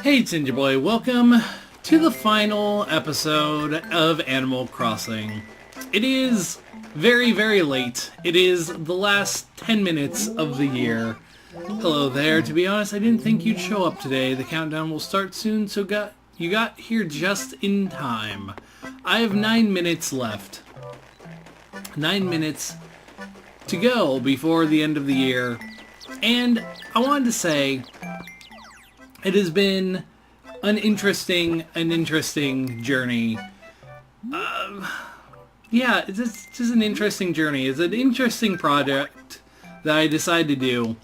Hey Ginger Boy, welcome to the final episode of Animal Crossing. It is very, very late. It is the last 10 minutes of the year. Hello there. To be honest, I didn't think you'd show up today. The countdown will start soon, so you got here just in time. I have 9 minutes left. 9 minutes to go before the end of the year. And I wanted to say, it has been an interesting journey. Yeah, it's just an interesting journey. It's an interesting project that I decided to do.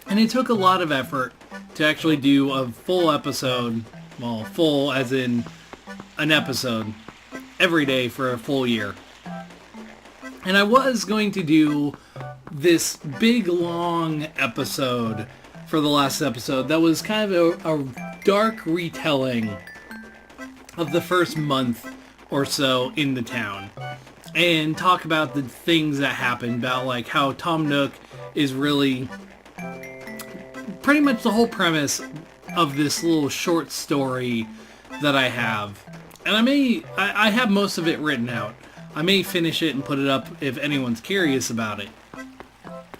And it took a lot of effort to actually do a full episode. Well, full as in an episode every day for a full year. And I was going to do this big, long episode for the last episode that was kind of a dark retelling of the first month or so in the town, and talk about the things that happened, about like how Tom Nook is really pretty much the whole premise of this little short story that I have. And I have most of it written out. I may finish it and put it up if anyone's curious about it.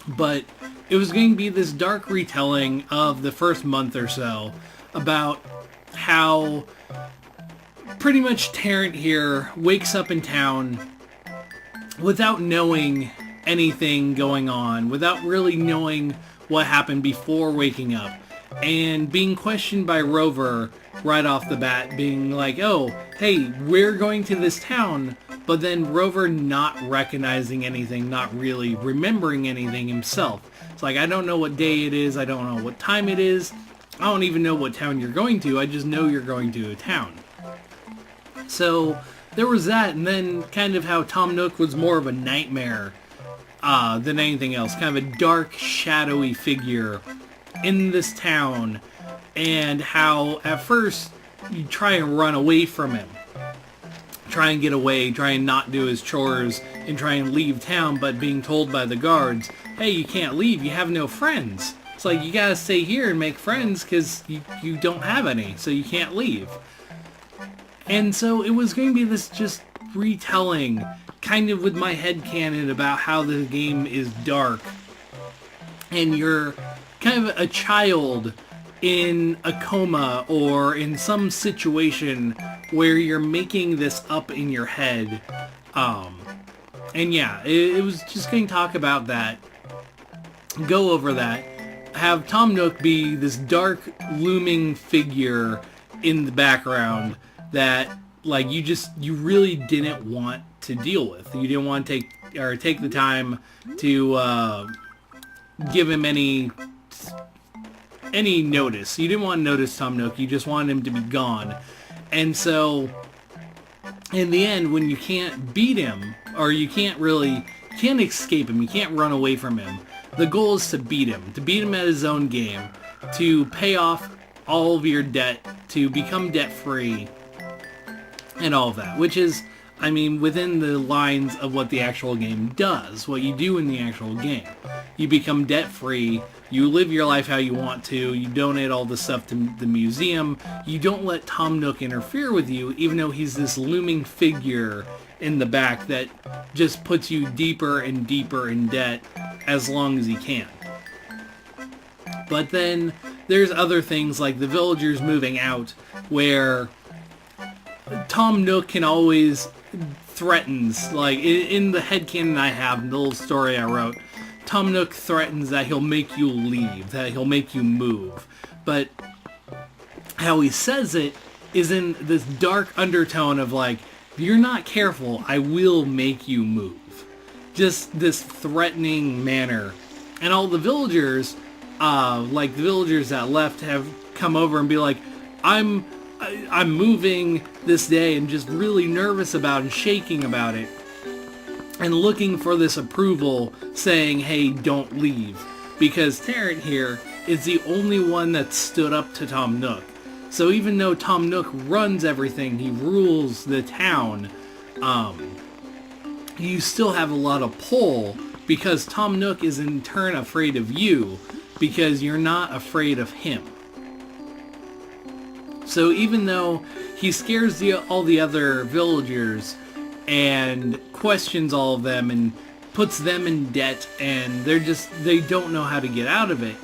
But it was going to be this dark retelling of the first month or so about how pretty much Terrant here wakes up in town without knowing anything going on, without really knowing what happened before waking up, and being questioned by Rover right off the bat, being like, oh, hey, we're going to this town, but then Rover not recognizing anything, not really remembering anything himself. It's like, I don't know what day it is, I don't know what time it is, I don't even know what town you're going to, I just know you're going to a town. So, there was that, and then kind of how Tom Nook was more of a nightmare than anything else. Kind of a dark, shadowy figure in this town, and how at first you try and run away from him. Try and get away, try and not do his chores, and try and leave town, but being told by the guards, hey, you can't leave, you have no friends. It's like, you gotta stay here and make friends because you don't have any, so you can't leave. And so it was going to be this just retelling, kind of with my headcanon about how the game is dark. And you're kind of a child in a coma or in some situation where you're making this up in your head. And yeah, it was just going to talk about that. Go over that. Have Tom Nook be this dark, looming figure in the background that, like, you really didn't want to deal with. You didn't want to take the time to give him any notice. You didn't want to notice Tom Nook. You just wanted him to be gone. And so, in the end, when you can't beat him, or you can't escape him, you can't run away from him, the goal is to beat him at his own game, to pay off all of your debt, to become debt-free, and all of that, which is, I mean, within the lines of what the actual game does, what you do in the actual game. You become debt-free, you live your life how you want to, you donate all the stuff to the museum, you don't let Tom Nook interfere with you, even though he's this looming figure in the back that just puts you deeper and deeper in debt as long as he can. But then there's other things like the villagers moving out, where Tom Nook can always threatens, like in the headcanon I have, the little story I wrote, Tom Nook threatens that he'll make you leave, that he'll make you move. But how he says it is in this dark undertone of like, if you're not careful, I will make you move. Just this threatening manner. And all the villagers, like the villagers that left, have come over and be like, I'm moving this day, and just really nervous about and shaking about it, and looking for this approval, saying, hey, don't leave. Because Terrant here is the only one that stood up to Tom Nook. So even though Tom Nook runs everything, he rules the town, you still have a lot of pull, because Tom Nook is in turn afraid of you, because you're not afraid of him. So even though he scares all the other villagers and questions all of them and puts them in debt, and they don't know how to get out of it,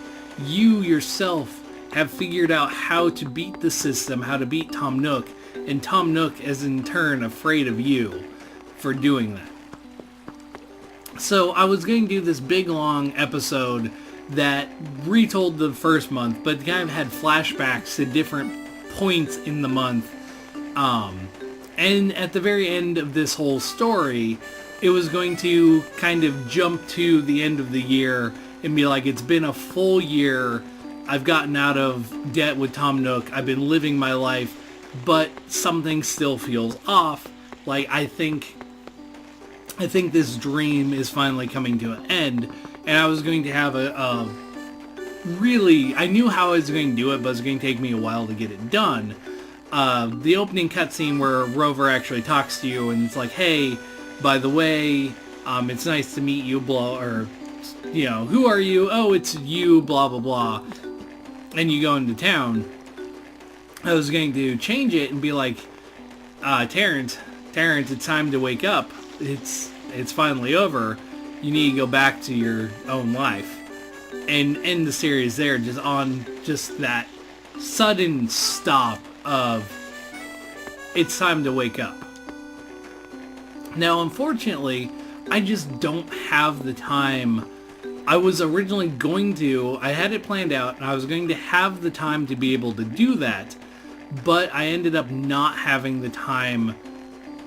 you yourself have figured out how to beat the system, how to beat Tom Nook, and Tom Nook is in turn afraid of you for doing that. So I was going to do this big long episode that retold the first month, but kind of had flashbacks to different points in the month. And at the very end of this whole story, it was going to kind of jump to the end of the year and be like, it's been a full year. I've gotten out of debt with Tom Nook. I've been living my life, but something still feels off. Like, I think this dream is finally coming to an end, and I was going to have I knew how I was going to do it, but it was going to take me a while to get it done. The opening cutscene where Rover actually talks to you, and it's like, hey, by the way, it's nice to meet you, blah, or, you know, who are you? Oh, it's you, blah, blah, blah. And you go into town. I was going to change it and be like, Terrence, it's time to wake up. It's finally over. You need to go back to your own life. And end the series there, just on just that sudden stop of, it's time to wake up. Now, unfortunately, I just don't have the time. I was originally going to, I had it planned out, and I was going to have the time to be able to do that, but I ended up not having the time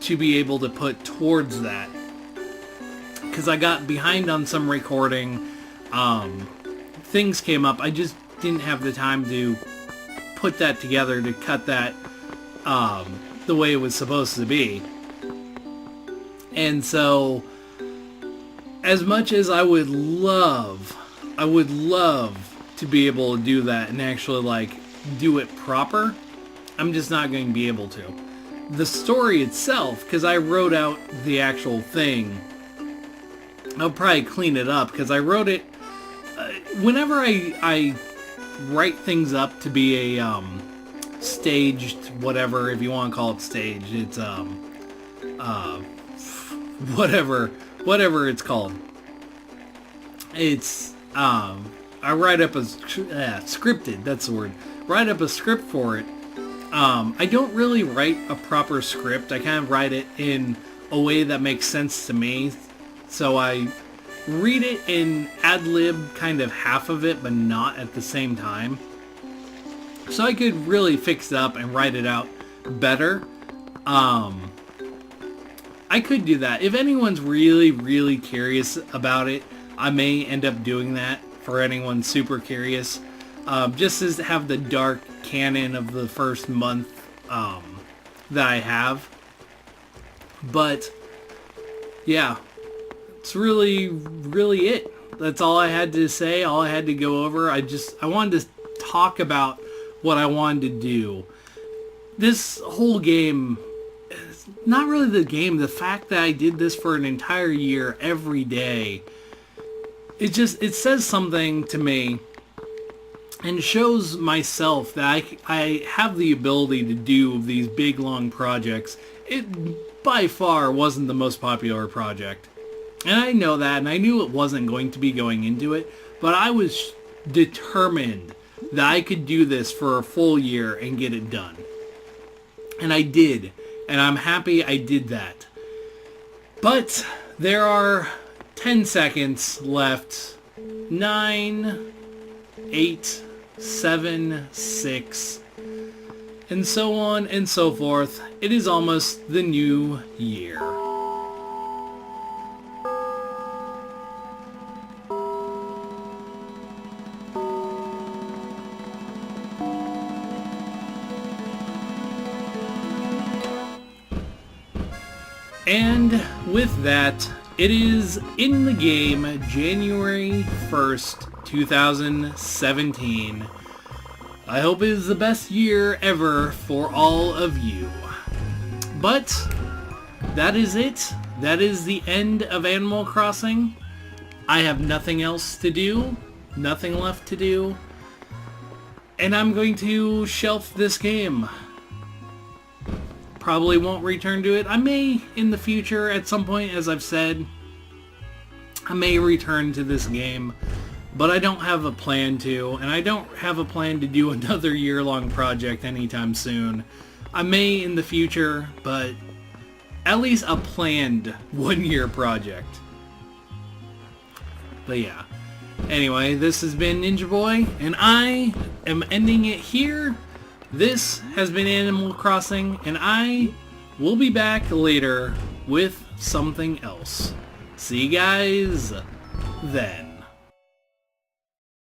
to be able to put towards that. Because I got behind on some recording, things came up, I just didn't have the time to put that together, to cut that the way it was supposed to be. And so, as much as I would love to be able to do that and actually, like, do it proper, I'm just not going to be able to. The story itself, because I wrote out the actual thing, I'll probably clean it up, because I wrote it, whenever I write things up to be a, staged, whatever, if you want to call it staged, it's, whatever it's called. It's, I write up a, scripted, that's the word. Write up a script for it. I don't really write a proper script. I kind of write it in a way that makes sense to me. So I read it and ad-lib kind of half of it, but not at the same time. So I could really fix it up and write it out better. I could do that. If anyone's really, really curious about it, I may end up doing that for anyone super curious. Just as to have the dark canon of the first month that I have. But, yeah. It's really, really it. That's all I had to say, all I had to go over. I wanted to talk about what I wanted to do. This whole game, not really the game, the fact that I did this for an entire year, every day, it says something to me and shows myself that I have the ability to do these big, long projects. It by far wasn't the most popular project. And I know that, and I knew it wasn't going to be going into it, but I was determined that I could do this for a full year and get it done. And I did, and I'm happy I did that. But there are 10 seconds left. 9, 8, 7, 6, and so on and so forth. It is almost the new year. And with that, it is in the game January 1st, 2017. I hope it is the best year ever for all of you. But that is it. That is the end of Animal Crossing. I have nothing else to do. Nothing left to do. And I'm going to shelf this game. Probably won't return to it. I may in the future at some point, as I've said. I may return to this game, but I don't have a plan to, and I don't have a plan to do another year-long project anytime soon. I may in the future, but at least a planned one-year project. But yeah. Anyway, this has been Ninja Boy, and I am ending it here. This has been Animal Crossing, and I will be back later with something else. See you guys then.